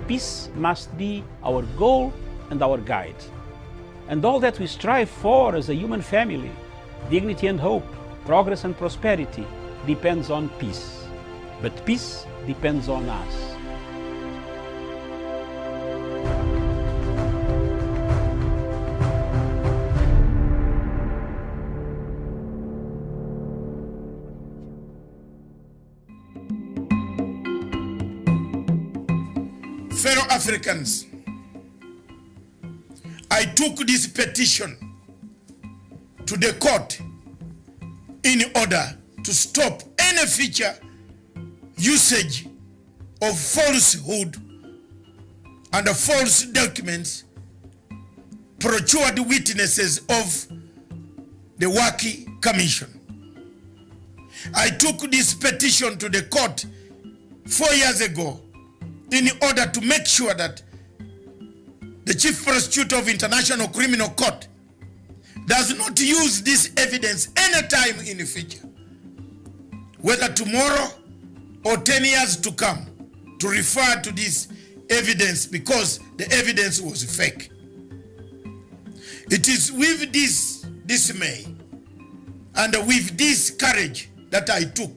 peace must be our goal and our guide. And all that we strive for as a human family, dignity and hope, progress and prosperity, depends on peace. But peace depends on us. Fellow Africans, I took this petition to the court in order to stop any future usage of falsehood and false documents, procured witnesses of the Waki Commission. I took this petition to the court 4 years ago in order to make sure that the Chief Prosecutor of International Criminal Court does not use this evidence anytime in the future, whether tomorrow or 10 years to come, to refer to this evidence because the evidence was fake. It is with this dismay and with this courage that I took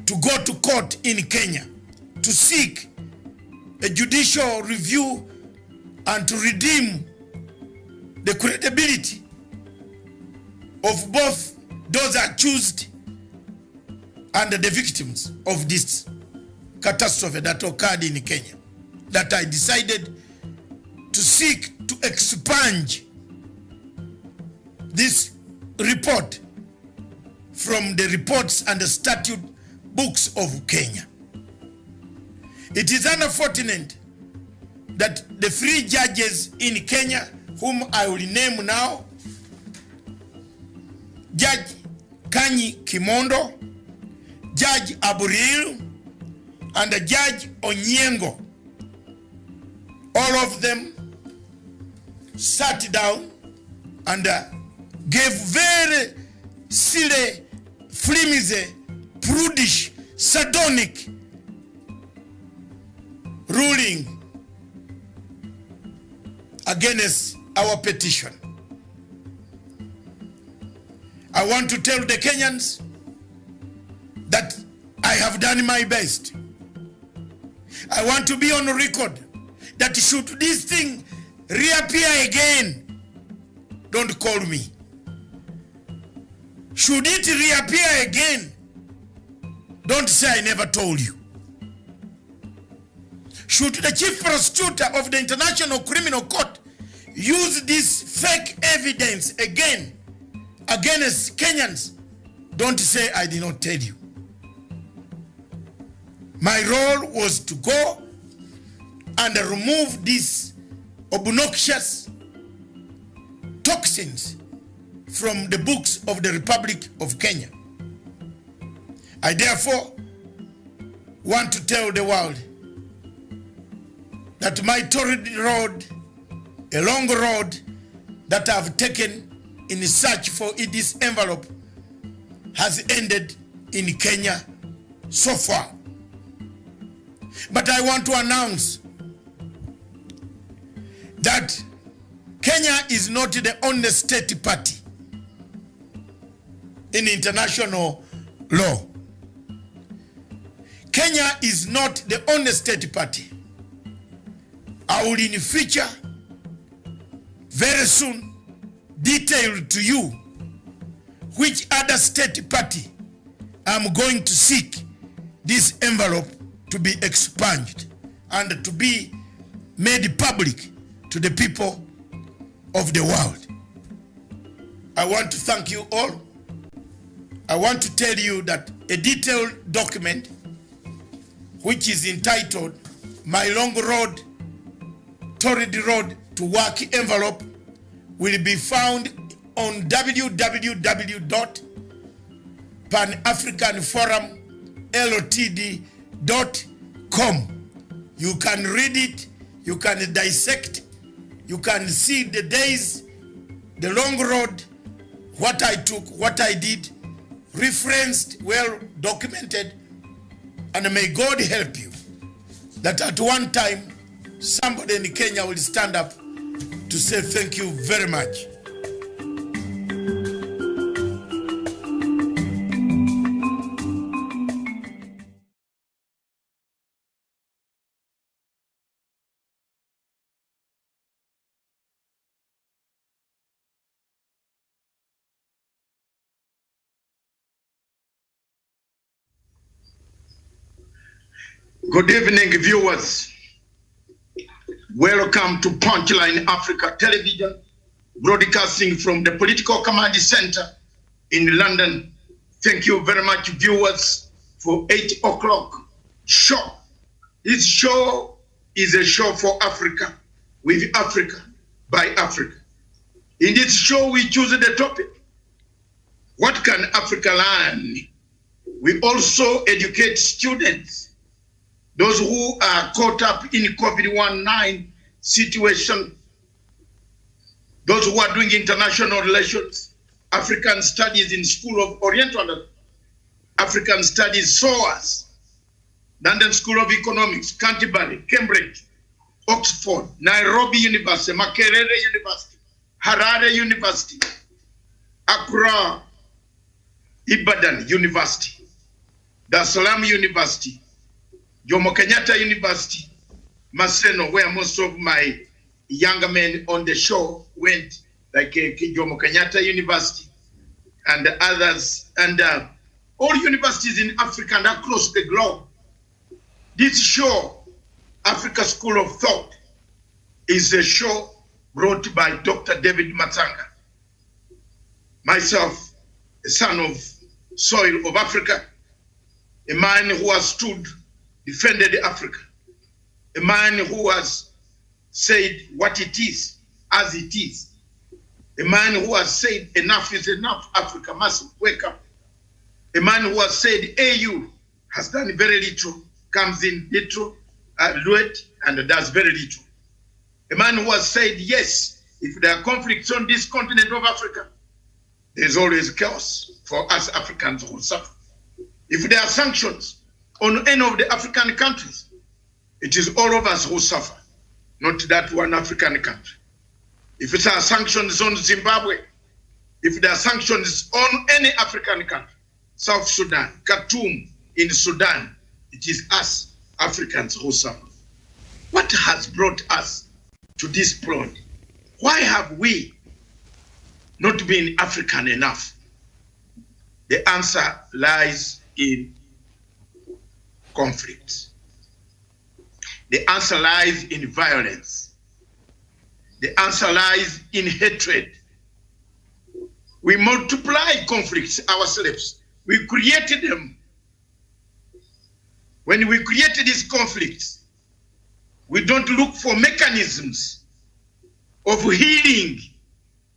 to go to court in Kenya to seek a judicial review and to redeem the credibility of both those accused and the victims of this catastrophe that occurred in Kenya, that I decided to seek to expunge this report from the reports and the statute books of Kenya. It is unfortunate that the three judges in Kenya, whom I will name now, Judge Kanyi Kimondo, Judge Aburil, and Judge Onyengo, all of them sat down and gave very silly, flimsy, prudish, sardonic ruling against our petition. I want to tell the Kenyans that I have done my best. I want to be on record that should this thing reappear again, don't call me. Should it reappear again, don't say I never told you. Should the Chief Prosecutor of the International Criminal Court use this fake evidence again against Kenyans, don't say I did not tell you. My role was to go and remove these obnoxious toxins from the books of the Republic of Kenya. I therefore want to tell the world that my torrid road, a long road that I've taken in search for this envelope, has ended in Kenya so far. But I want to announce that Kenya is not the only state party in international law. Kenya is not the only state party. I will in the future, very soon, detail to you which other state party I'm going to seek this envelope to be expunged and to be made public to the people of the world. I want to thank you all. I want to tell you that a detailed document which is entitled My Long Road, Torrid Road to Waki Envelope will be found on www.panafricanforumltd.com. You can read it, you can dissect, you can see the days, the long road, what I took, what I did, referenced, well documented, and may God help you that at one time somebody in Kenya will stand up to say thank you very much. Good evening, viewers. Welcome to Punchline Africa Television, broadcasting from the Political Command Center in London. Thank you very much, viewers, for 8 o'clock show. This show is a show for Africa, with Africa, by Africa. In this show, we choose the topic, what can Africa learn? We also educate students, those who are caught up in COVID-19 situation, those who are doing international relations, African studies in School of Oriental, African Studies SOAS, London School of Economics, Canterbury, Cambridge, Oxford, Nairobi University, Makerere University, Harare University, Accra, Ibadan University, Dar es Salaam University, Jomo Kenyatta University, Maseno, where most of my younger men on the show went, like Jomo Kenyatta University and others, and all universities in Africa and across the globe. This show, Africa School of Thought, is a show brought by Dr. David Matanga. Myself, a son of soil of Africa, a man who has stood, defended Africa, a man who has said what it is, as it is, a man who has said enough is enough, Africa must wake up, a man who has said AU has done very little, comes in little, late, and does very little. A man who has said, yes, if there are conflicts on this continent of Africa, there's always chaos for us Africans who suffer. If there are sanctions on any of the African countries, it is all of us who suffer, not that one African country. If there are sanctions on Zimbabwe, if there are sanctions on any African country, South Sudan, Khartoum in Sudan, it is us Africans who suffer. What has brought us to this point? Why have we not been African enough? The answer lies in conflict. The answer lies in violence. The answer lies in hatred. We multiply conflicts ourselves. We created them. When we created these conflicts, we don't look for mechanisms of healing,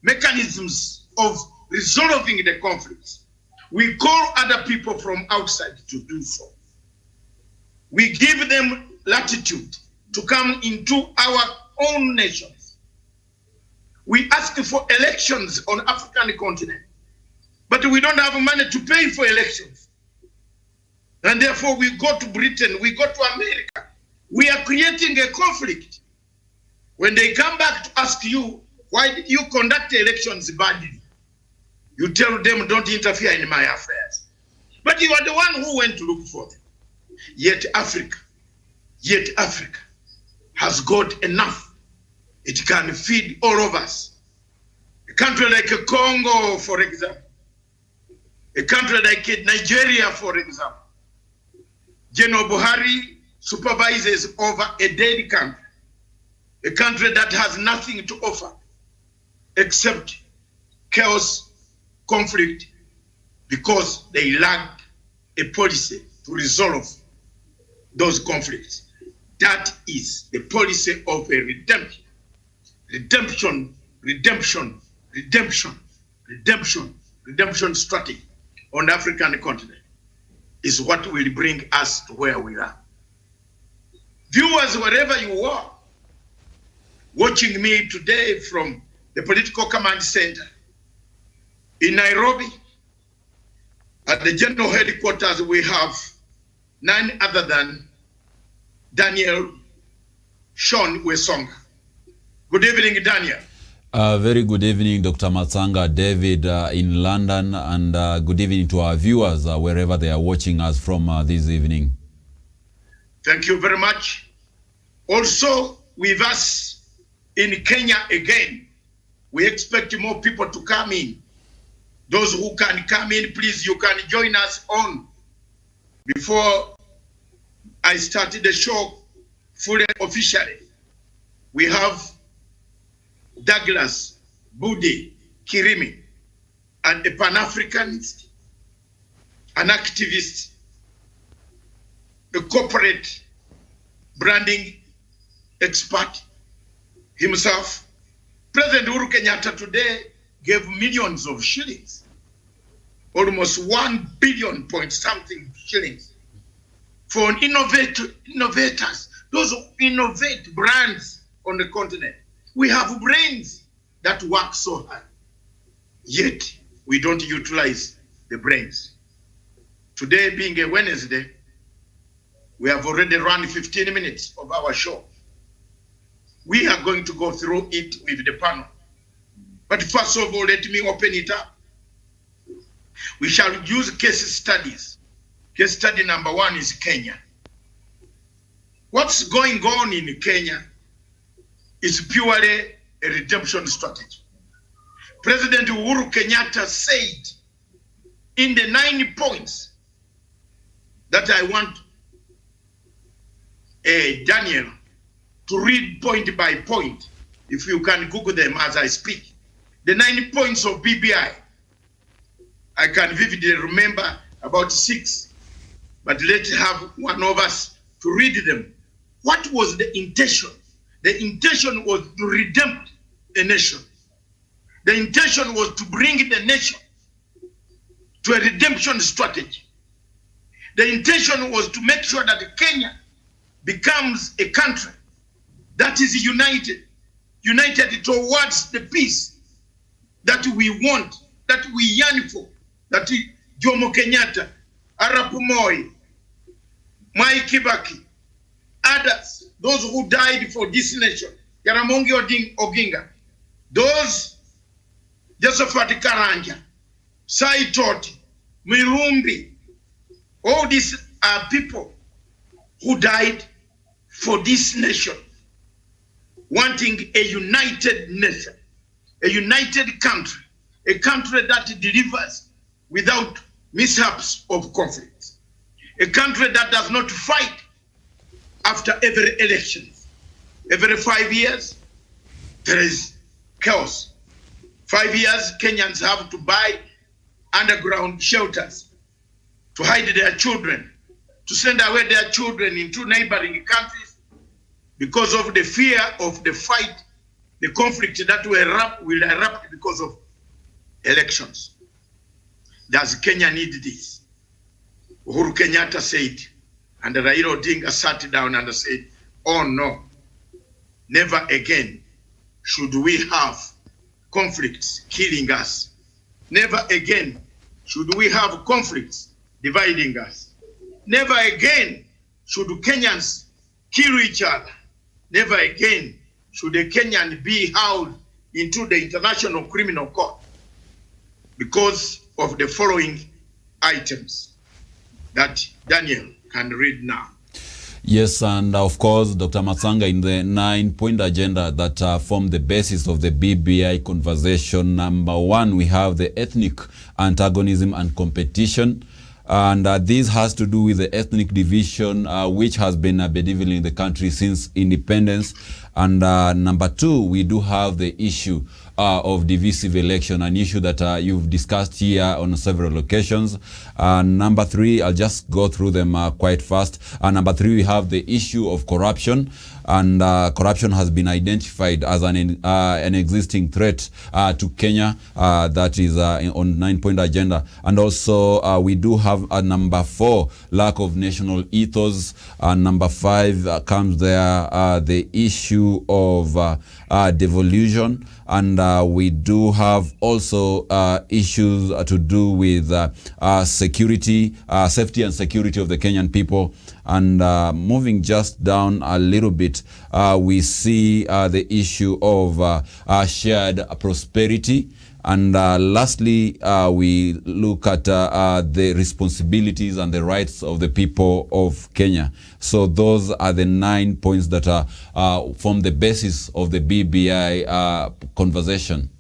mechanisms of resolving the conflicts. We call other people from outside to do so. We give them latitude to come into our own nations. We ask for elections on African continent, but we don't have money to pay for elections. And therefore we go to Britain, we go to America. We are creating a conflict. When they come back to ask you, why did you conduct elections badly? You tell them, don't interfere in my affairs. But you are the one who went to look for them. Yet Africa has got enough. It can feed all of us. A country like Congo, for example. A country like Nigeria, for example. General Buhari supervises over a dead country. A country that has nothing to offer except chaos, conflict, because they lack a policy to resolve those conflicts. That is the policy of a redemption. Redemption strategy on the African continent is what will bring us to where we are. Viewers, wherever you are, watching me today from the Political Command Center in Nairobi, at the general headquarters, we have none other than Daniel Sean Wesonga. Good evening, Daniel. Very good evening, Dr. Matsanga, David in London, and good evening to our viewers wherever they are watching us from this evening. Thank you very much. Also, with us in Kenya again, we expect more people to come in. Those who can come in, please, you can join us on. Before I started the show fully officially, we have Douglas Budi Kirimi, a Pan-Africanist, an activist, a corporate branding expert himself. President Uhuru Kenyatta today gave millions of shillings, almost 1 billion point something shillings, for innovators, those who innovate brands on the continent. We have brains that work so hard, yet we don't utilize the brains. Today being a Wednesday, we have already run 15 minutes of our show. We are going to go through it with the panel. But first of all, let me open it up. We shall use case studies. Case study number 1 is Kenya. What's going on in Kenya is purely a redemption strategy. President Uhuru Kenyatta said in the 9 points that I want Daniel to read point by point, if you can Google them as I speak. The 9 points of BBI, I can vividly remember about 6, but let's have one of us to read them. What was the intention? The intention was to redeem a nation. The intention was to bring the nation to a redemption strategy. The intention was to make sure that Kenya becomes a country that is united towards the peace that we want, that we yearn for, that Jomo Kenyatta, Arap Moi, Mwai Kibaki, others, those who died for this nation, Jaramogi Oginga, those Josephat Karanja, Saitoti, Mirumbi, all these are people who died for this nation, wanting a united nation, a united country, a country that delivers without mishaps of conflict, a country that does not fight after every election. Every 5 years, there is chaos. 5 years, Kenyans have to buy underground shelters to hide their children, to send away their children into neighboring countries because of the fear of the fight, the conflict that will erupt because of elections. Does Kenya need this? Uhuru Kenyatta said, and Raila Odinga sat down and said, oh no, never again should we have conflicts killing us. Never again should we have conflicts dividing us. Never again should Kenyans kill each other. Never again should a Kenyan be held into the International Criminal Court because of the following items that Daniel can read now. Yes, and of course, Dr. Matsanga, in the 9-point agenda that form the basis of the BBI conversation, number 1, we have the ethnic antagonism and competition. And this has to do with the ethnic division, which has been bedeviling in the country since independence. And number 2, we do have the issue of divisive election, an issue that you've discussed here on several occasions. Number 3, I'll just go through them quite fast. Number 3, we have the issue of corruption. And corruption has been identified as an existing threat to Kenya. That is on 9-point agenda. And also we do have number 4, lack of national ethos. Number 5 comes there, the issue of devolution. And we do have also issues to do with security, safety and security of the Kenyan people. And moving just down a little bit, we see the issue of shared prosperity. And lastly, we look at the responsibilities and the rights of the people of Kenya. So those are the 9 points that form the basis of the BBI conversation.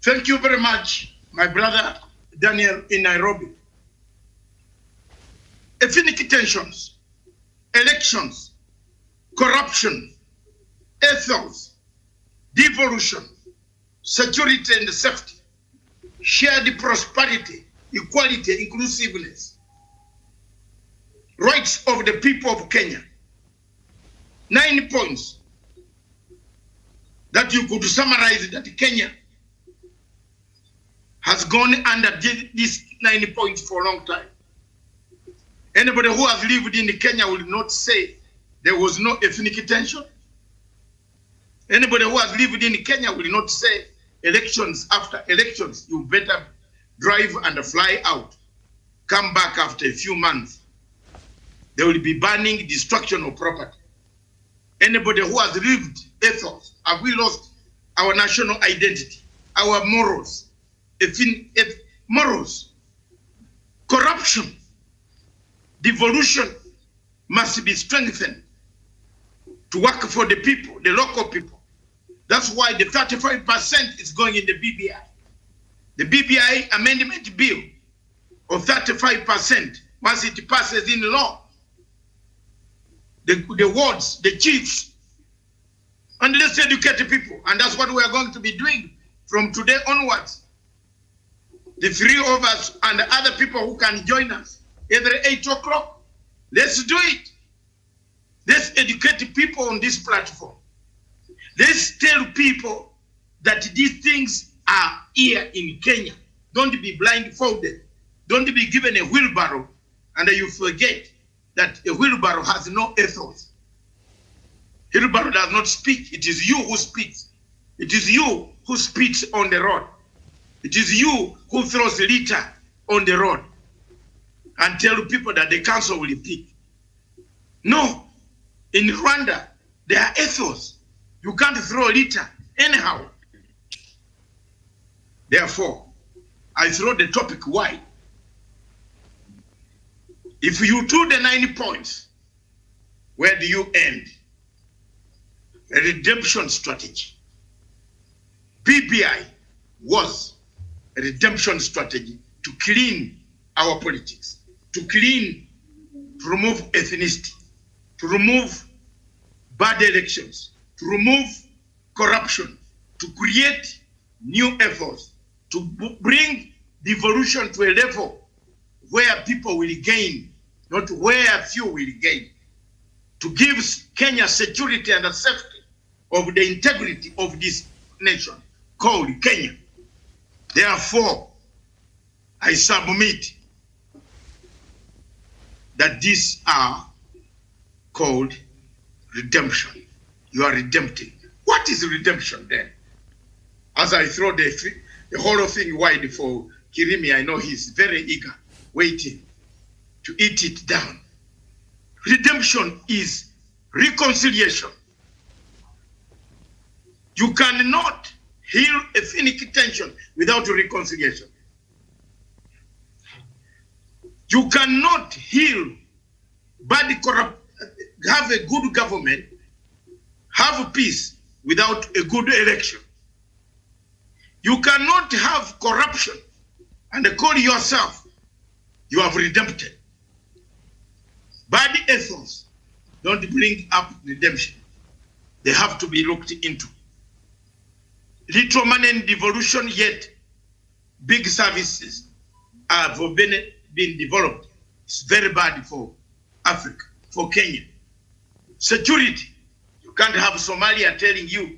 Thank you very much, my brother Daniel in Nairobi. Ethnic tensions, elections, corruption, ethos, devolution, security and safety, shared prosperity, equality, inclusiveness, rights of the people of Kenya. 9 points that you could summarize that Kenya has gone under these 9 points for a long time. Anybody who has lived in Kenya will not say there was no ethnic tension. Anybody who has lived in Kenya will not say elections after elections, you better drive and fly out. Come back after a few months. There will be burning, destruction of property. Anybody who has lived ethos, have we lost our national identity, our morals, morals, corruption, devolution must be strengthened to work for the people, the local people. That's why the 35% is going in the BBI. The BBI amendment bill of 35%, once it passes in law, the wards, the chiefs, and let's educate the people. And that's what we are going to be doing from today onwards. The 3 of us and the other people who can join us every 8 o'clock, let's do it. Let's educate the people on this platform. Let's tell people that these things are here in Kenya. Don't be blindfolded. Don't be given a wheelbarrow and you forget that a wheelbarrow has no ethos. Wheelbarrow does not speak. It is you who speaks. It is you who spits on the road. It is you who throws litter on the road and tell people that the council will pick. No. In Rwanda, there are ethos. You can't throw litter anyhow. Therefore, I throw the topic wide. If you do the 9 points, where do you end? A redemption strategy. BBI was a redemption strategy to clean our politics, to remove ethnicity, to remove bad elections, to remove corruption, to create new efforts, to bring devolution to a level where people will gain, not where few will gain, to give Kenya security and the safety of the integrity of this nation called Kenya. Therefore, I submit that these are called redemption. You are redempting. What is redemption then? As I throw the whole thing wide for Kirimi, I know he's very eager, waiting to eat it down. Redemption is reconciliation. You cannot heal ethnic tension without reconciliation. You cannot heal bad corrupt, have a good government, have peace without a good election. You cannot have corruption and call yourself you have redempted. Bad ethos don't bring up redemption. They have to be looked into. Little money in devolution, yet big services have been developed. It's very bad for Africa, for Kenya. Security. You can't have Somalia telling you,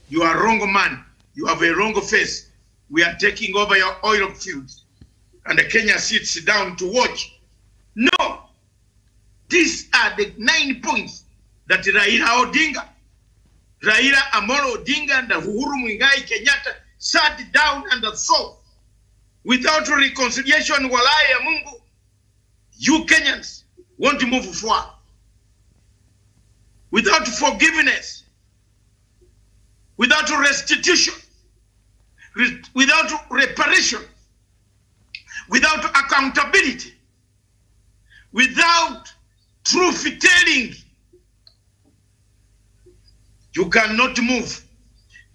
you are wrong man, you have a wrong face. We are taking over your oil fields. And Kenya sits down to watch. No. These are the 9 points that Raila Odinga Raila Amolo Odinga and Uhuru Muigai Kenyatta sat down and thought, without reconciliation, walai ya Mungu, you Kenyans want to move forward. Without forgiveness, without restitution, without reparation, without accountability, without truth telling, you cannot move.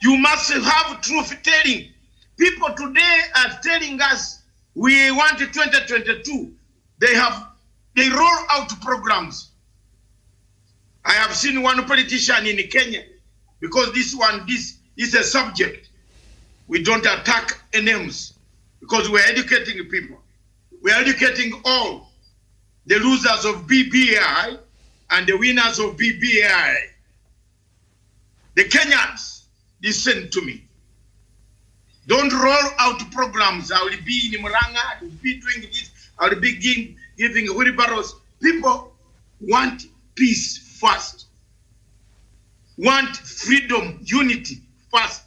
You must have truth telling. People today are telling us we want 2022. They roll out programs. I have seen one politician in Kenya, because this is a subject. We don't attack names because we're educating people. We're educating all the losers of BBI and the winners of BBI. The Kenyans, listen to me. Don't roll out programs. I will be in Muranga, I will be doing this, I will be giving wheelbarrows. People want peace first. Want freedom, unity first.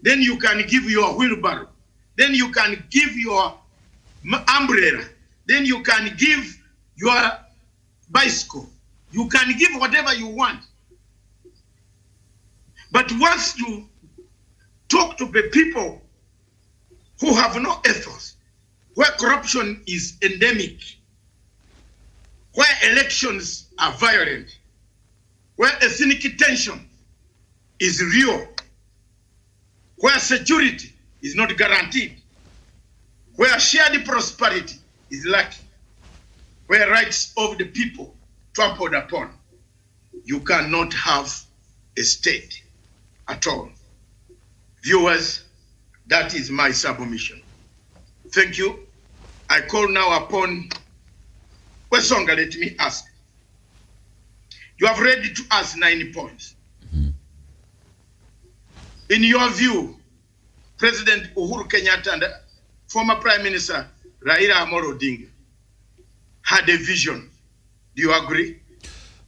Then you can give your wheelbarrow. Then you can give your umbrella. Then you can give your bicycle. You can give whatever you want. But once you talk to the people who have no ethos, where corruption is endemic, where elections are violent, where ethnic tension is real, where security is not guaranteed, where shared prosperity is lacking, where rights of the people trampled upon, you cannot have a state at all. Viewers, that is my submission. Thank you. I call now upon Wesonga. Let me ask. You have read to us 9 points. In your view, President Uhuru Kenyatta and former Prime Minister Raila Amolo Odinga had a vision. Do you agree?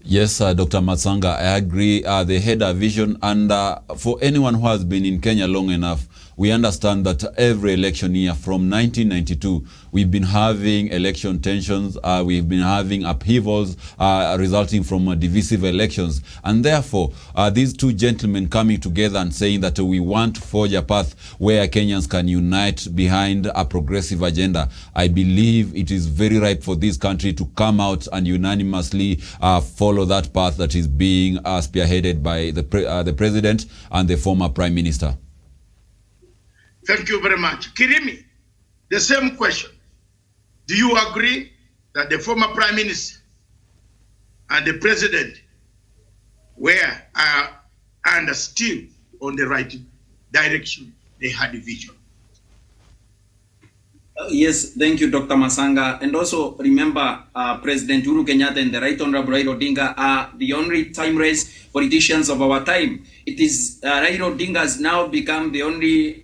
Yes, Dr. Matsanga, I agree. They had a vision, and for anyone who has been in Kenya long enough, we understand that every election year from 1992, we've been having election tensions, we've been having upheavals resulting from divisive elections. And therefore, these two gentlemen coming together and saying that we want to forge a path where Kenyans can unite behind a progressive agenda, I believe it is very ripe for this country to come out and unanimously follow that path that is being spearheaded by the president and the former prime minister. Thank you very much. Kirimi, the same question. Do you agree that the former prime minister and the president were and still on the right direction? They had a vision. Yes, thank you, Dr. Masanga. And also remember, President Uhuru Kenyatta and the Right Honorable Raila Odinga are the only timeless politicians of our time. It is Raila Odinga has now become the only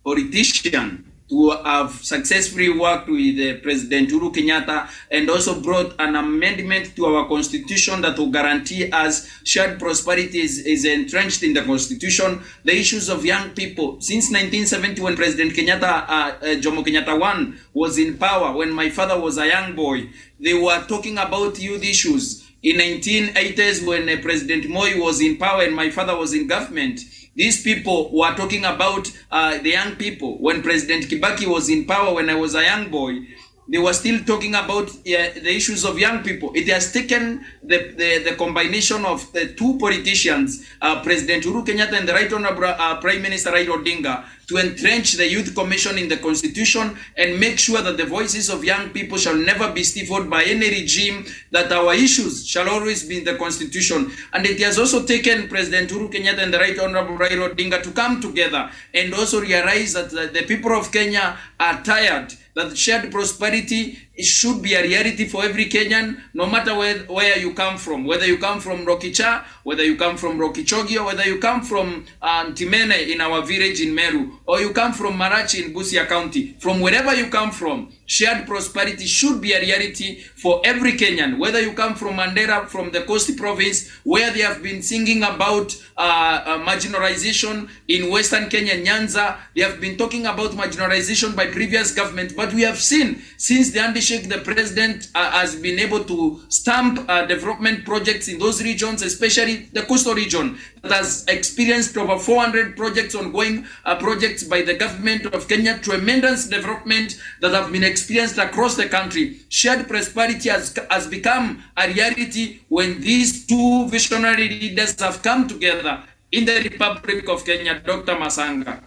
politician to have successfully worked with President Uhuru Kenyatta and also brought an amendment to our constitution that will guarantee us shared prosperity is entrenched in the constitution. The issues of young people, since 1970 when President Kenyatta, Jomo Kenyatta 1 was in power, when my father was a young boy, they were talking about youth issues. In 1980s when President Moi was in power and my father was in government, these people were talking about the young people. When President Kibaki was in power, when I was a young boy, they were still talking about the issues of young people. It has taken the combination of the two politicians, President Uhuru Kenyatta and the Right Honorable Prime Minister Raila Odinga, to entrench the Youth Commission in the Constitution and make sure that the voices of young people shall never be stifled by any regime, that our issues shall always be in the Constitution. And it has also taken President Uhuru Kenyatta and the Right Honorable Raila Odinga to come together and also realize that the people of Kenya are tired, that shared prosperity should be a reality for every Kenyan, no matter where you come from, whether you come from Rokicha, whether you come from Rokichogi, or whether you come from Timene in our village in Meru, or you come from Marachi in Busia County. From wherever you come from, shared prosperity should be a reality for every Kenyan, whether you come from Mandera, from the Coast Province, where they have been singing about marginalization in Western Kenya, Nyanza. They have been talking about marginalization by previous government, but we have seen since the handshake, the president has been able to stamp development projects in those regions, especially the coastal region, that has experienced over 400 projects, ongoing projects by the government of Kenya, tremendous development that have been experienced across the country. Shared prosperity has become a reality when these two visionary leaders have come together in the Republic of Kenya. Dr. Masanga.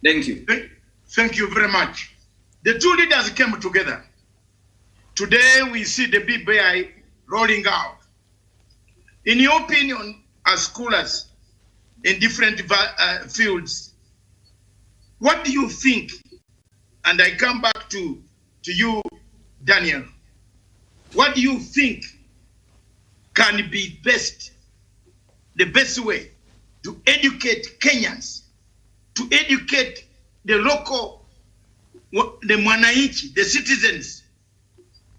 Thank you. Thank you very much. The two leaders came together. Today we see the BBI rolling out. In your opinion, as scholars in different fields, what do you think? And I come back to you, Daniel. What do you think can be the best way to educate Kenyans, to educate the local, the mwananchi, the citizens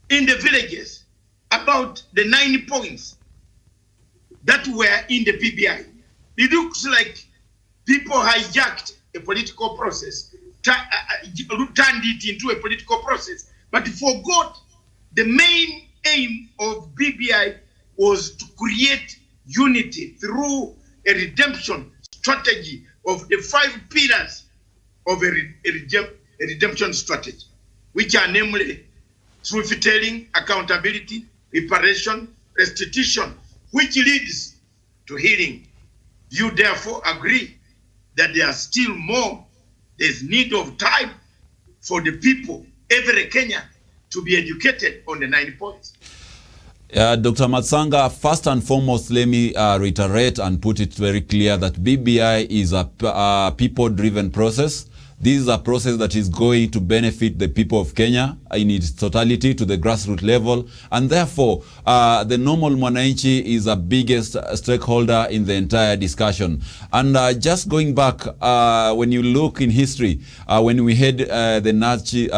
in the villages about the 9 points that were in the PBI? It looks like people hijacked a political process, turned it into a political process, but forgot the main aim of BBI was to create unity through a redemption strategy of the 5 pillars of a redemption strategy, which are namely truth-telling, accountability, reparation, restitution, which leads to healing. You therefore agree that there are still more, there's need of time for the people, every Kenyan, to be educated on the 9 points. Dr. Matsanga, first and foremost, let me reiterate and put it very clear that BBI is a people-driven process. This is a process that is going to benefit the people of Kenya in its totality to the grassroots level. And therefore, the normal mwananchi is the biggest stakeholder in the entire discussion. And just going back, when you look in history, when we had the Nazi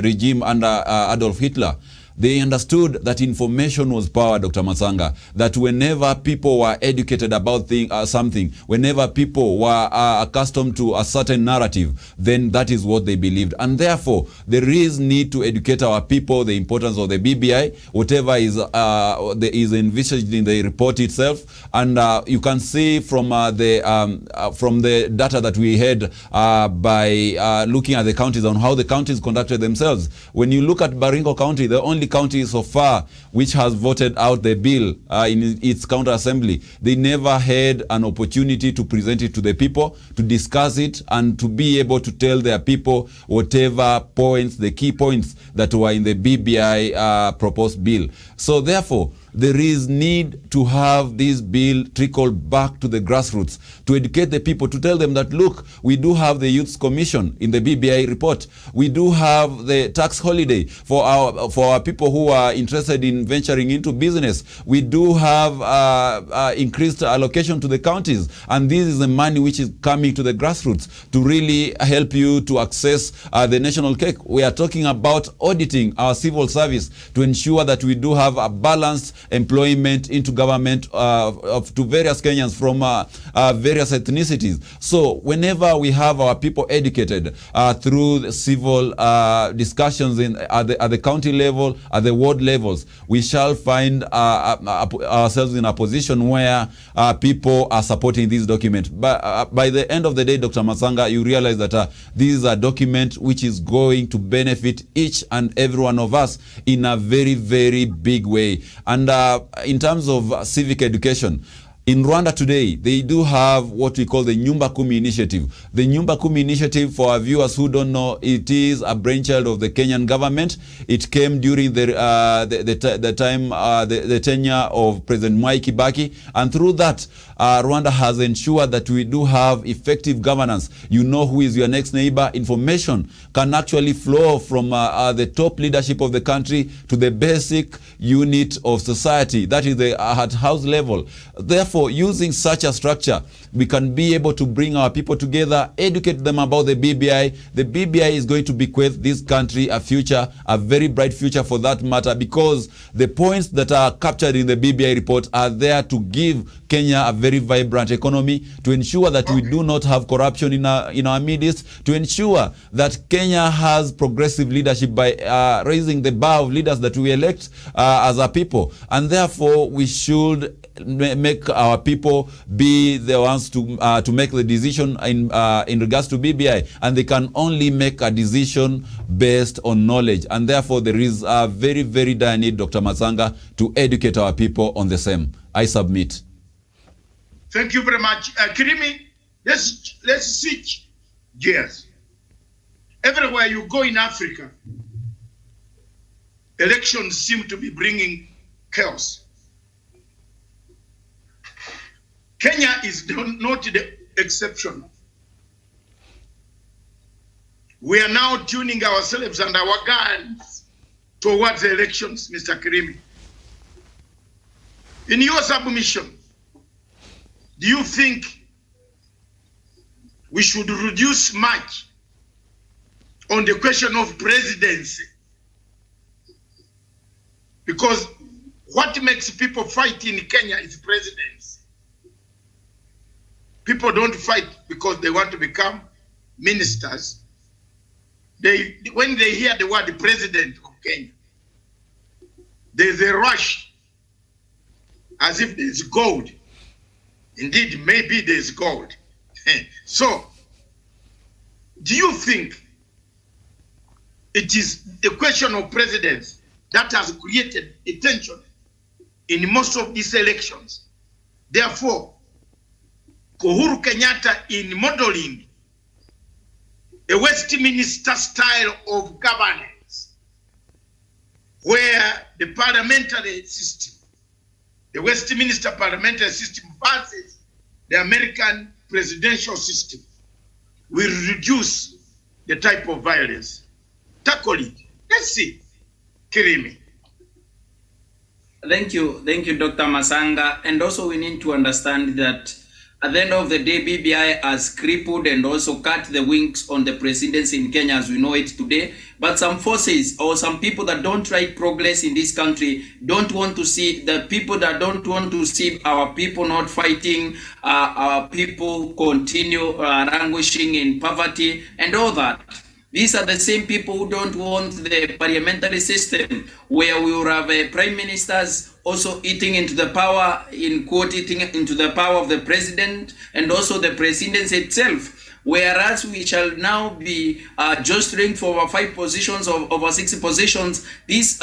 regime under Adolf Hitler, they understood that information was power, Dr. Matsanga, that whenever people were educated about something, whenever people were accustomed to a certain narrative, then that is what they believed. And therefore, there is need to educate our people the importance of the BBI, whatever is envisaged in the report itself. And you can see from the data that we had by looking at the counties on how the counties conducted themselves. When you look at Baringo County, the only county so far which has voted out the bill in its county assembly, they never had an opportunity to present it to the people, to discuss it, and to be able to tell their people whatever points, the key points that were in the BBI proposed bill. So therefore, there is need to have this bill trickle back to the grassroots, to educate the people, to tell them that, look, we do have the Youth Commission in the BBI report. We do have the tax holiday for our people who are interested in venturing into business. We do have increased allocation to the counties. And this is the money which is coming to the grassroots to really help you to access the national cake. We are talking about auditing our civil service to ensure that we do have a balanced employment into government to various Kenyans from various ethnicities. So whenever we have our people educated through the civil discussions at the county level, at the ward levels, we shall find ourselves in a position where people are supporting this document. But by the end of the day, Dr. Matsanga, you realize that this is a document which is going to benefit each and every one of us in a very, very big way. And in terms of civic education, in Rwanda today, they do have what we call the Nyumba Kumi initiative. The Nyumba Kumi initiative, for our viewers who don't know, it is a brainchild of the Kenyan government. It came during the tenure of President Mwai Kibaki, and through that, Rwanda has ensured that we do have effective governance. You know who is your next neighbor. Information can actually flow from the top leadership of the country to the basic unit of society, that is at house level. Therefore, using such a structure, we can be able to bring our people together, educate them about the BBI. The BBI is going to bequeath this country a future, a very bright future for that matter, because the points that are captured in the BBI report are there to give Kenya a very vibrant economy, to ensure that we do not have corruption in our midst, to ensure that Kenya has progressive leadership by raising the bar of leaders that we elect as a people. And therefore, we should make our people be the ones to make the decision in regards to BBI, and they can only make a decision based on knowledge. And therefore, there is a very, very dire need, Dr. Masanga, to educate our people on the same. I submit. Thank you very much. Kirimi, let's switch gears. Everywhere you go in Africa, elections seem to be bringing chaos. Kenya is not the exception. We are now tuning ourselves and our guns towards the elections, Mr. Kirimi. In your submission, do you think we should reduce much on the question of presidency? Because what makes people fight in Kenya is presidency. People don't fight because they want to become ministers. When they hear the word president of Kenya, there's a rush as if there's gold. Indeed, maybe there's gold. So, do you think it is the question of presidents that has created a tension in most of these elections? Therefore, Uhuru Kenyatta, in modeling a Westminster style of governance, where the parliamentary system, the Westminster parliamentary system versus the American presidential system, will reduce the type of violence. Tackle it. Let's see. Kirimi. Thank you, Dr. Masanga. And also we need to understand that at the end of the day, BBI has crippled and also cut the wings on the presidency in Kenya as we know it today. But some forces or some people that don't like progress in this country don't want to see, the people that don't want to see our people not fighting, our people continue languishing in poverty and all that. These are the same people who don't want the parliamentary system where we will have prime ministers also eating into the power, in quote, eating into the power of the president and also the presidency itself. Whereas we shall now be jostling for our 5 positions of our 6 positions, these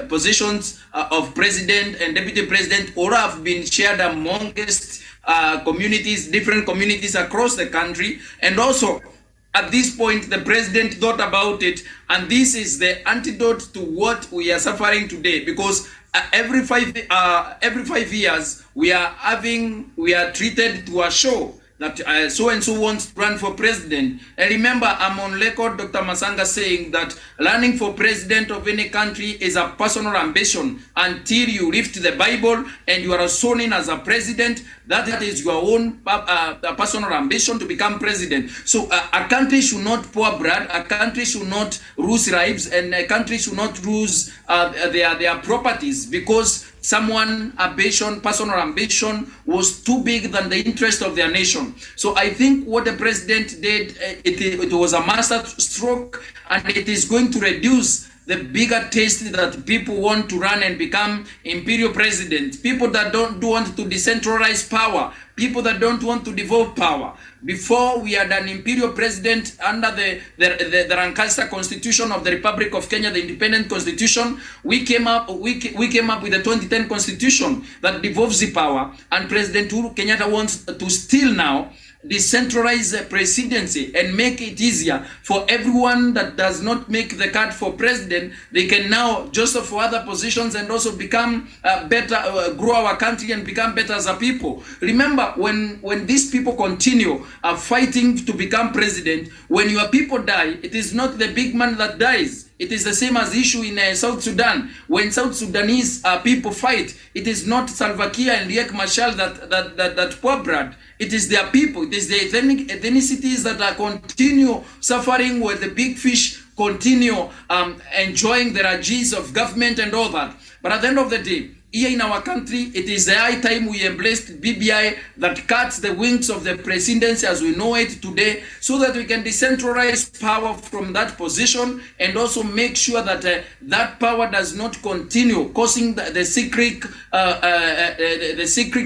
positions of president and deputy president all have been shared amongst communities, different communities across the country. And also, at this point, the president thought about it, and this is the antidote to what we are suffering today. Because every 5 years, we are treated to a show that so and so wants to run for president. And remember, I'm on record, Dr. Masanga, saying that running for president of any country is a personal ambition until you lift the Bible and you are sworn in as a president. That is your own personal ambition to become president. So a country should not pour blood, a country should not lose lives, and a country should not lose their properties because someone personal ambition was too big than the interest of their nation. So I think what the president did, it was a master stroke, and it is going to reduce the bigger taste that people want to run and become imperial presidents, people that don't want to decentralize power, people that don't want to devolve power. Before we had an imperial president under the Lancaster Constitution of the Republic of Kenya, the independent constitution, we came up with the 2010 constitution that devolves the power, and President Uhuru Kenyatta wants to steal now decentralize the presidency and make it easier for everyone that does not make the cut for president. They can now jostle for other positions and also become better, grow our country and become better as a people. Remember, when these people continue fighting to become president, when your people die, it is not the big man that dies. It is the same as issue in South Sudan. When South Sudanese people fight, it is not Salva Kiir and Riek Machar that poor blood. It is their people. It is the ethnicities that are continue suffering, where the big fish continue enjoying the rages of government and all that. But at the end of the day, here in our country, it is the high time we embraced BBI that cuts the wings of the presidency as we know it today, so that we can decentralize power from that position and also make sure that that power does not continue causing the secret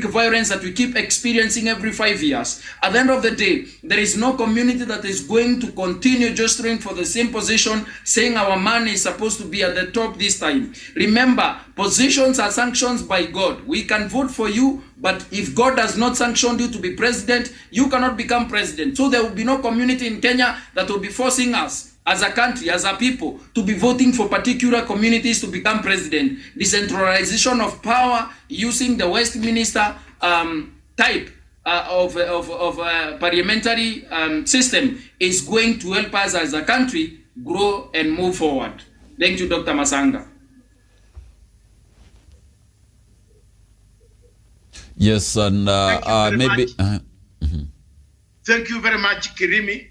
violence that we keep experiencing every 5 years. At the end of the day, there is no community that is going to continue jostling for the same position, saying our man is supposed to be at the top this time. Remember, positions are sanctioned by God. We can vote for you, but if God does not sanction you to be president, you cannot become president. So there will be no community in Kenya that will be forcing us as a country, as a people, to be voting for particular communities to become president. Decentralization of power using the Westminster type of parliamentary system is going to help us as a country grow and move forward. Thank you, Dr. Masanga. Yes, and maybe... Thank you very much, Kirimi.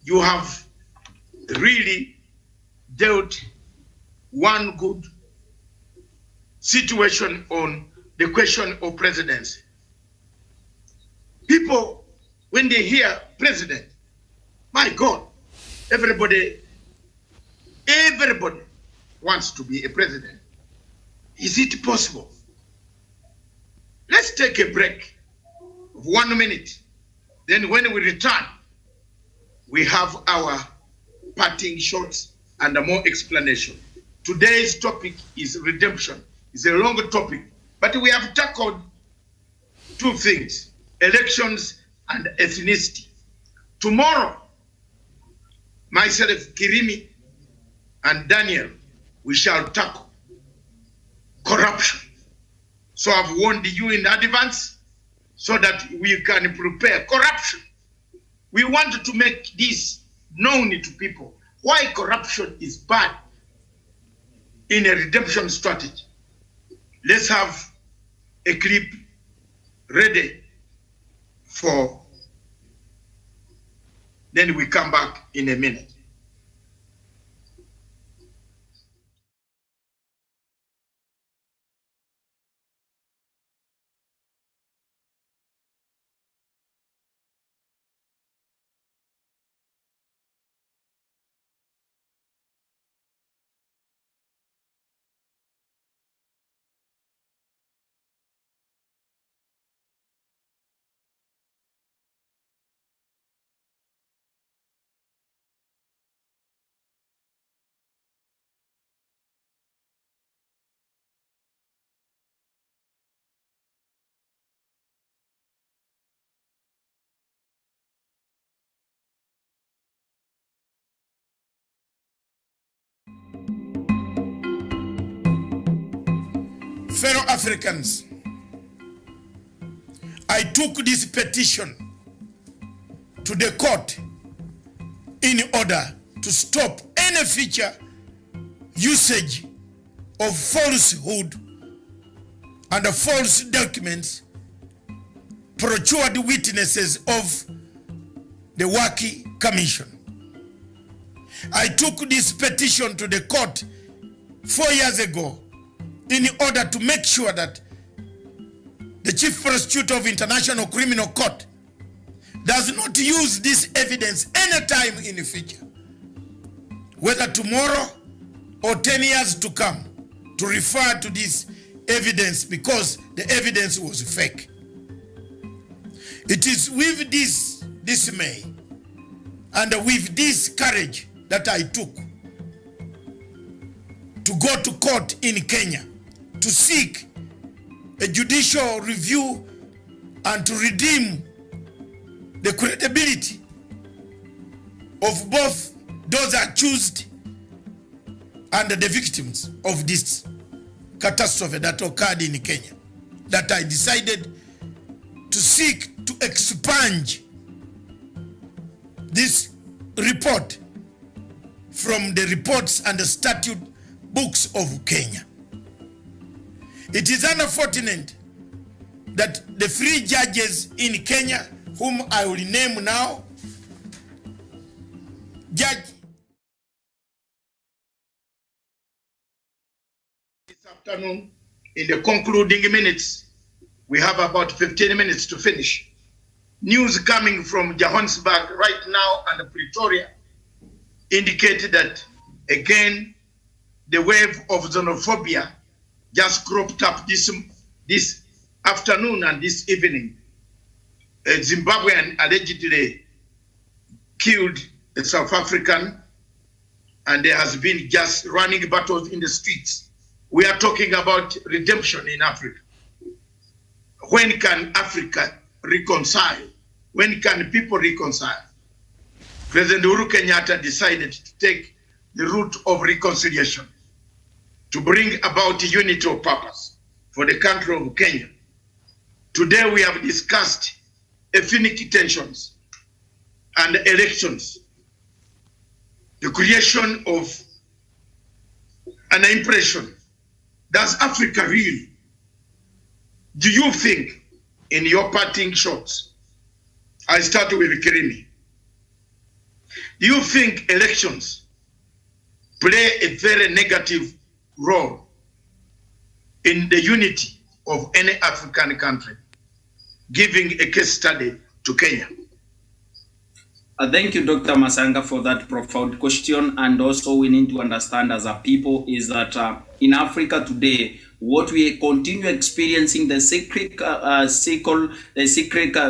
You have really dealt one good situation on the question of presidency. People, when they hear president, my God, everybody wants to be a president. Is it possible? Let's take a break of 1 minute. Then when we return, we have our parting shots and more explanation. Today's topic is redemption. It's a longer topic, but we have tackled two things: elections and ethnicity. Tomorrow, myself, Kirimi, and Daniel, we shall tackle corruption. So I've warned you in advance so that we can prepare corruption. We want to make this known to people, why corruption is bad in a redemption strategy. Let's have a clip ready for, then we come back in a minute. Fellow Africans, I took this petition to the court in order to stop any future usage of falsehood and false documents, procured witnesses of the Waki Commission. I took this petition to the court 4 years ago in order to make sure that the Chief Prosecutor of International Criminal Court does not use this evidence anytime in the future, whether tomorrow or 10 years to come, to refer to this evidence because the evidence was fake. It is with this dismay and with this courage that I took to go to court in Kenya to seek a judicial review and to redeem the credibility of both those accused and the victims of this catastrophe that occurred in Kenya, that I decided to seek to expunge this report from the reports and the statute books of Kenya. It is unfortunate that the three judges in Kenya, whom I will name now, Judge this afternoon, in the concluding minutes, we have about 15 minutes to finish. News coming from Johannesburg right now and Pretoria indicated that, again, the wave of xenophobia just cropped up this afternoon and this evening. A Zimbabwean allegedly killed a South African, and there has been just running battles in the streets. We are talking about redemption in Africa. When can Africa reconcile? When can people reconcile? President Uhuru Kenyatta decided to take the route of reconciliation to bring about unity of purpose for the country of Kenya. Today we have discussed ethnic tensions and elections, the creation of an impression. Does Africa really? Do you think, in your parting shots, I start with Kirimi, do you think elections play a very negative role in the unity of any African country, giving a case study to Kenya? Thank you, Dr. Masanga, for that profound question. And also we need to understand as a people is that in Africa today, what we continue experiencing, the secret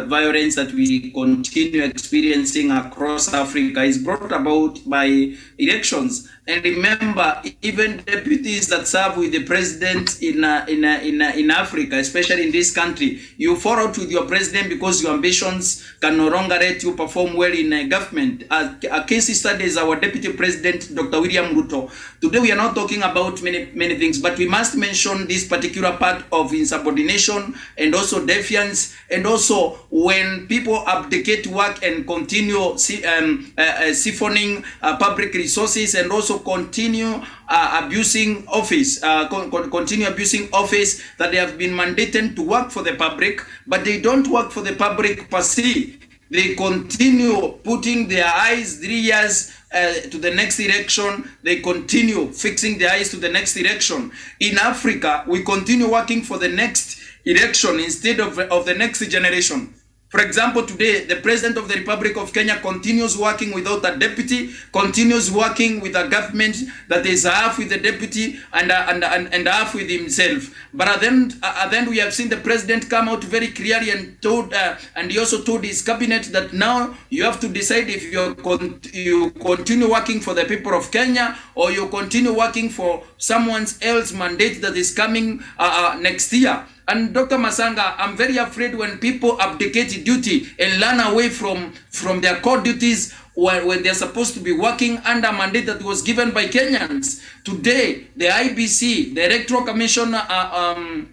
violence that we continue experiencing across Africa is brought about by elections. And remember, even deputies that serve with the president in Africa, especially in this country, you fall out with your president because your ambitions can no longer let you perform well in government. A case study is our deputy president, Dr. William Ruto. Today we are not talking about many things, but we must mention this particular part of insubordination and also defiance, and also when people abdicate work and continue siphoning public resources, and also continue abusing office, continue abusing office that they have been mandated to work for the public, but they don't work for the public per se. They continue putting their eyes 3 years to the next election. They continue fixing their eyes to the next election. In Africa, we continue working for the next election instead of the next generation. For example, today, the President of the Republic of Kenya continues working without a deputy, continues working with a government that is half with the deputy and half with himself. But then we have seen the President come out very clearly and told, and he also told his cabinet that now you have to decide if you continue working for the people of Kenya or you continue working for someone else's mandate that is coming next year. And Dr. Masanga, I'm very afraid when people abdicate duty and run away from their core duties when they're supposed to be working under a mandate that was given by Kenyans. Today, the IBC, the Electoral Commission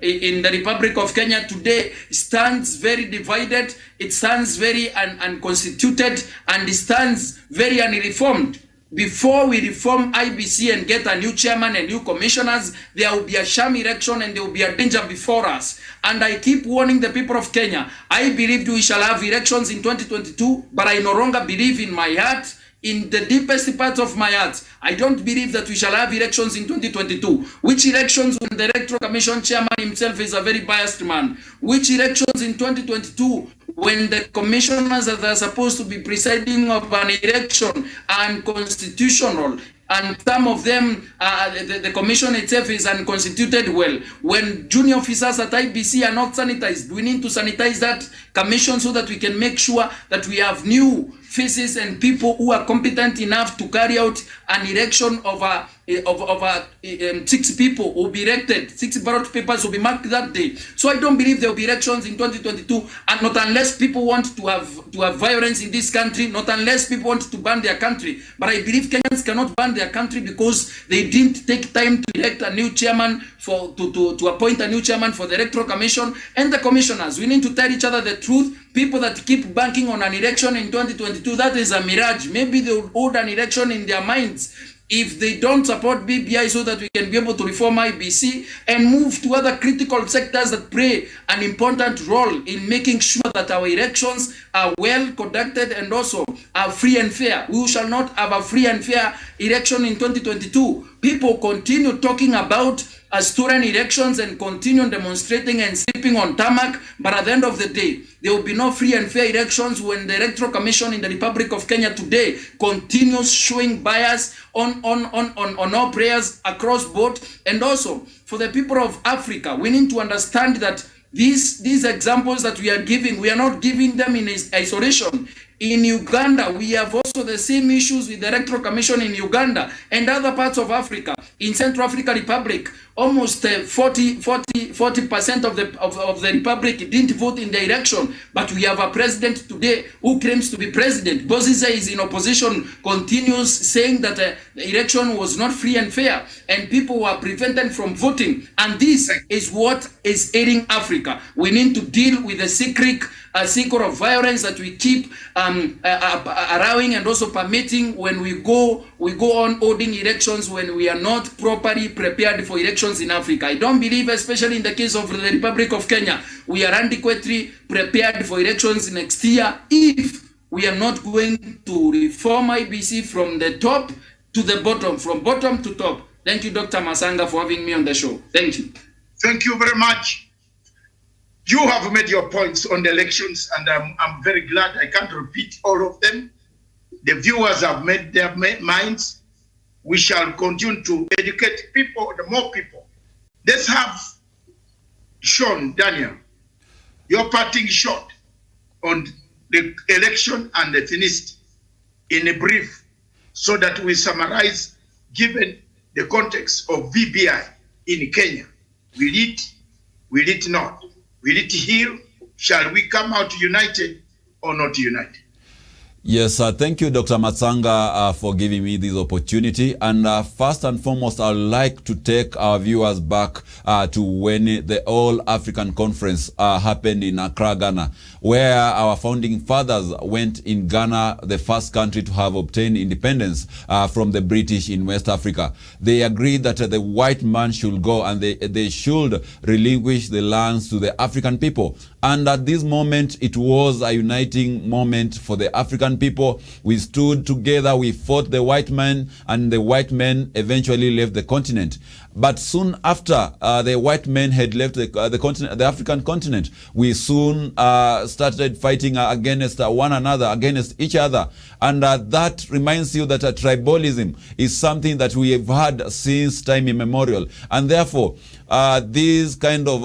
in the Republic of Kenya today stands very divided, it stands very unconstituted, and it stands very unreformed. Before we reform IBC and get a new chairman and new commissioners, there will be a sham election and there will be a danger before us. And I keep warning the people of Kenya. I believed we shall have elections in 2022, but I no longer believe in my heart, in the deepest parts of my heart, I don't believe that we shall have elections in 2022. Which elections when the Electoral Commission chairman himself is a very biased man? Which elections in 2022 when the commissioners that are supposed to be presiding of an election are unconstitutional? And some of them, the commission itself is unconstituted. Well, when junior officers at IBC are not sanitized, we need to sanitize that commission so that we can make sure that we have new faces and people who are competent enough to carry out an election of 6 people will be elected. 6 ballot papers will be marked that day. So I don't believe there will be elections in 2022, and not unless people want to have violence in this country, not unless people want to ban their country. But I believe Kenyans cannot ban their country because they didn't take time to elect a new chairman to appoint a new chairman for the Electoral Commission and the commissioners. We need to tell each other the truth. People that keep banking on an election in 2022, that is a mirage. Maybe they will hold an election in their minds if they don't support BBI, so that we can be able to reform IBC and move to other critical sectors that play an important role in making sure that our elections are well conducted and also are free and fair. We shall not have a free and fair election in 2022. People continue talking about stolen elections and continue demonstrating and sleeping on tarmac, but at the end of the day, there will be no free and fair elections when the Electoral Commission in the Republic of Kenya today continues showing bias on all players across board. And also, for the people of Africa, we need to understand that these examples that we are giving, we are not giving them in isolation. In Uganda, we have also the same issues with the Electoral Commission in Uganda and other parts of Africa. In Central African Republic, almost 40% of the republic didn't vote in the election, but we have a president today who claims to be president. Bozizé is in opposition, continues saying that the election was not free and fair, and people were prevented from voting. And this is what is ailing Africa. We need to deal with the secret of violence that we keep allowing and also permitting when we go on holding elections when we are not properly prepared for elections in Africa. I don't believe, especially in the case of the Republic of Kenya, we are adequately prepared for elections next year if we are not going to reform IBC from the top to the bottom, from bottom to top. Thank you, Dr. Masanga, for having me on the show. Thank you. Thank you very much. You have made your points on the elections, and I'm very glad. I can't repeat all of them. The viewers have made their minds. We shall continue to educate people, the more people. Let's have Sean Daniel, your parting shot on the election and the finished in a brief, so that we summarize, given the context of VBI in Kenya. Will it not? Will it heal? Shall we come out united or not united? Yes, thank you, Dr. Matsanga, for giving me this opportunity. And first and foremost, I'd like to take our viewers back to when the All African Conference happened in Accra, Ghana, where our founding fathers went in Ghana, the first country to have obtained independence from the British in West Africa. They agreed that the white man should go and they should relinquish the lands to the African people. And at this moment, it was a uniting moment for the African people. We stood together, we fought the white man, and the white men eventually left the continent. But soon after the white men had left the continent, the African continent, we soon started fighting against one another, against each other. And that reminds you that tribalism is something that we have had since time immemorial. And therefore, this kind of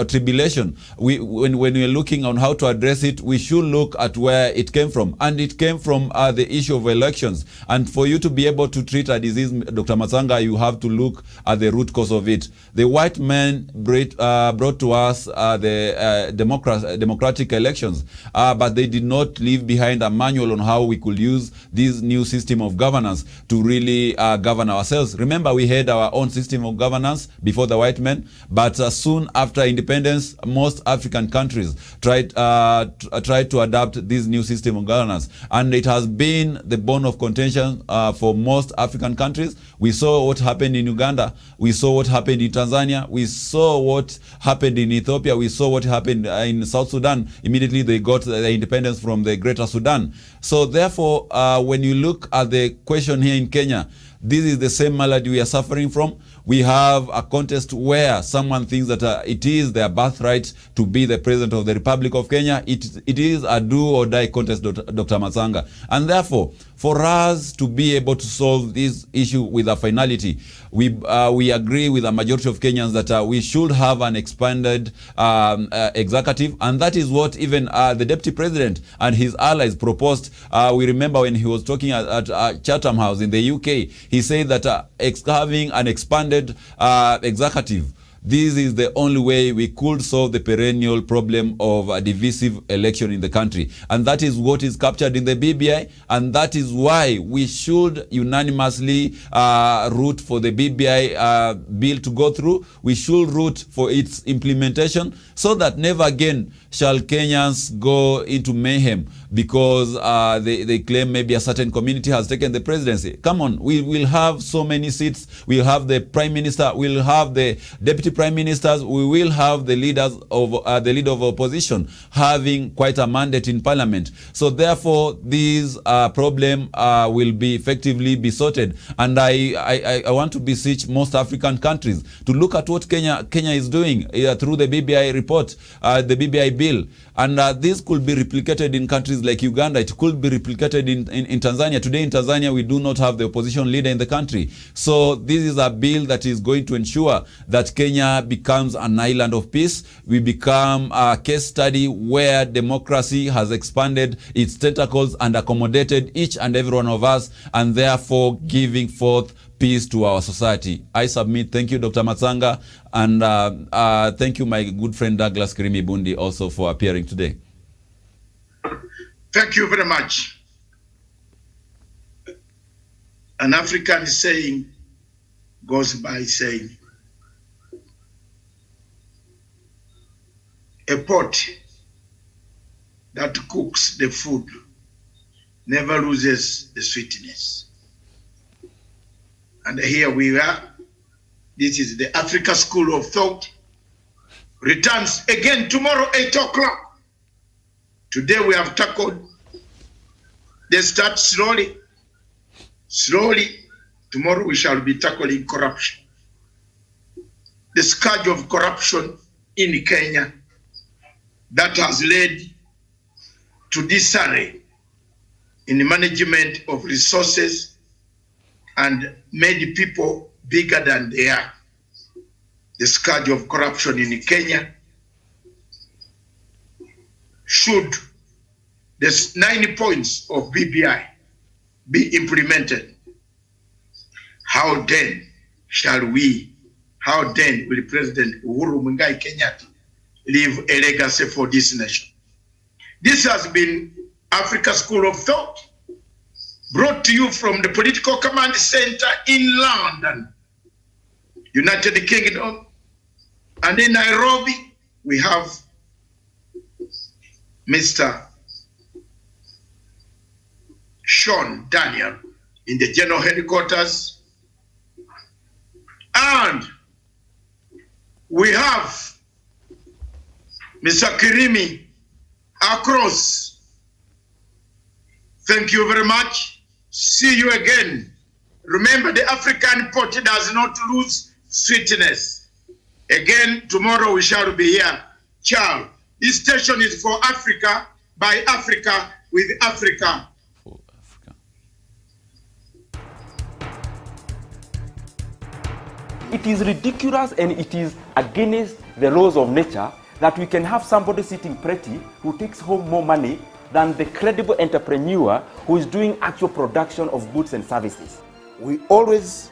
tribulation, when we're looking on how to address it, we should look at where it came from. And it came from the issue of elections. And for you to be able to treat a disease, Dr. Matsanga, you have to look at the root cause of it. The white men brought to us the democratic elections, but they did not leave behind a manual on how we could use this new system of governance to really govern ourselves. Remember, we had our own system of governance before the white men, but soon after independence, most African countries tried to adapt this new system of governance, and it has been the bone of contention for most African countries. We saw what happened in Uganda, we saw what happened in Tanzania, we saw what happened in Ethiopia, we saw what happened in South Sudan. Immediately they got the independence from the Greater Sudan. So therefore, when you look at the question here in Kenya, this is the same malady we are suffering from. We have a contest where someone thinks that it is their birthright to be the president of the Republic of Kenya. It is a do or die contest, Dr. Matsanga. And therefore, for us to be able to solve this issue with a finality, we agree with a majority of Kenyans that we should have an expanded executive, and that is what even the deputy president and his allies proposed. We remember when he was talking at Chatham House in the UK, he said that having an expanded executive, this is the only way we could solve the perennial problem of a divisive election in the country. And that is what is captured in the BBI, and that is why we should unanimously root for the BBI bill to go through. We should root for its implementation so that never again shall Kenyans go into mayhem because they claim maybe a certain community has taken the presidency. Come on, we will have so many seats. We'll have the prime minister, we'll have the deputy prime ministers, we will have the leaders of the leader of opposition having quite a mandate in parliament. So therefore, this problem will be effectively be sorted. And I want to beseech most African countries to look at what Kenya is doing through the BBI report, the BBI bill. And this could be replicated in countries like Uganda. It could be replicated in Tanzania. Today in Tanzania, we do not have the opposition leader in the country. So this is a bill that is going to ensure that Kenya becomes an island of peace. We become a case study where democracy has expanded its tentacles and accommodated each and every one of us, and therefore giving forth peace to our society. I submit. Thank you, Dr. Matsanga, and thank you, my good friend Douglas Kirimi Bundi, also for appearing today. Thank you very much. An African saying goes by saying, a pot that cooks the food never loses the sweetness. And here we are. This is the Africa School of Thought. Returns again tomorrow, 8 o'clock. Today we have tackled the start slowly. Slowly, tomorrow we shall be tackling corruption. The scourge of corruption in Kenya that has led to disarray in the management of resources and made people bigger than they are. The scourge of corruption in Kenya. Should the 9 points of BBI be implemented, how then will President Uhuru Muigai Kenyatta leave a legacy for this nation? This has been Africa School of Thought, brought to you from the Political Command Center in London, United Kingdom. And in Nairobi, we have Mr. Sean Daniel in the General Headquarters. And we have Mr. Kirimi across. Thank you very much. See you again. Remember, the African pot does not lose sweetness. Again, tomorrow we shall be here. Ciao. This station is for Africa, by Africa, with Africa. For Africa. It is ridiculous and it is against the laws of nature that we can have somebody sitting pretty who takes home more money than the credible entrepreneur who is doing actual production of goods and services. We always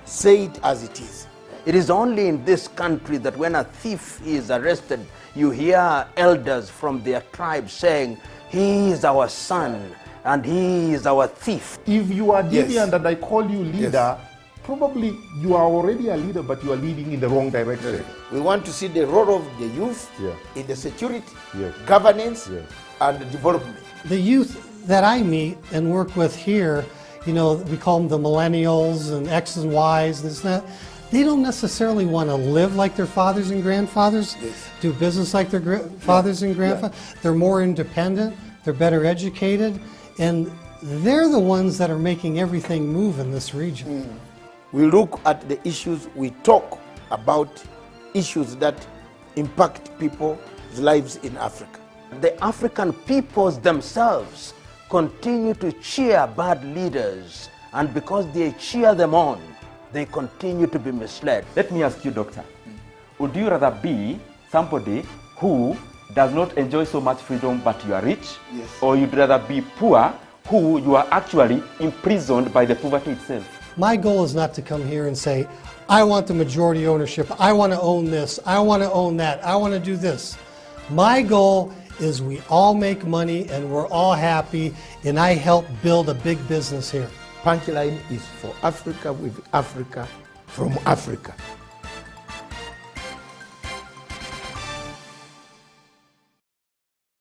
say it as it is. It is only in this country that when a thief is arrested, you hear elders from their tribe saying, he is our son and he is our thief. If you are deviant Yes. and I call you leader, probably you are already a leader, but you are leading in the wrong direction. We want to see the role of the youth Yeah. in the security, Yes. governance, Yes. and development. The youth that I meet and work with here, you know, we call them the millennials and X's and Y's, this and that. They don't necessarily want to live like their fathers and grandfathers, do business like their fathers and grandfathers. They're more independent, they're better educated, and they're the ones that are making everything move in this region. We look at the issues, we talk about issues that impact people's lives in Africa. The African peoples themselves continue to cheer bad leaders, and because they cheer them on, they continue to be misled. Let me ask you, doctor, would you rather be somebody who does not enjoy so much freedom but you are rich? Yes. Or you'd rather be poor who you are actually imprisoned by the poverty itself? My goal is not to come here and say, I want the majority ownership, I want to own this, I want to own that, I want to do this. My goal is we all make money and we're all happy, and I help build a big business here. Punchline is for Africa, with Africa, from Africa.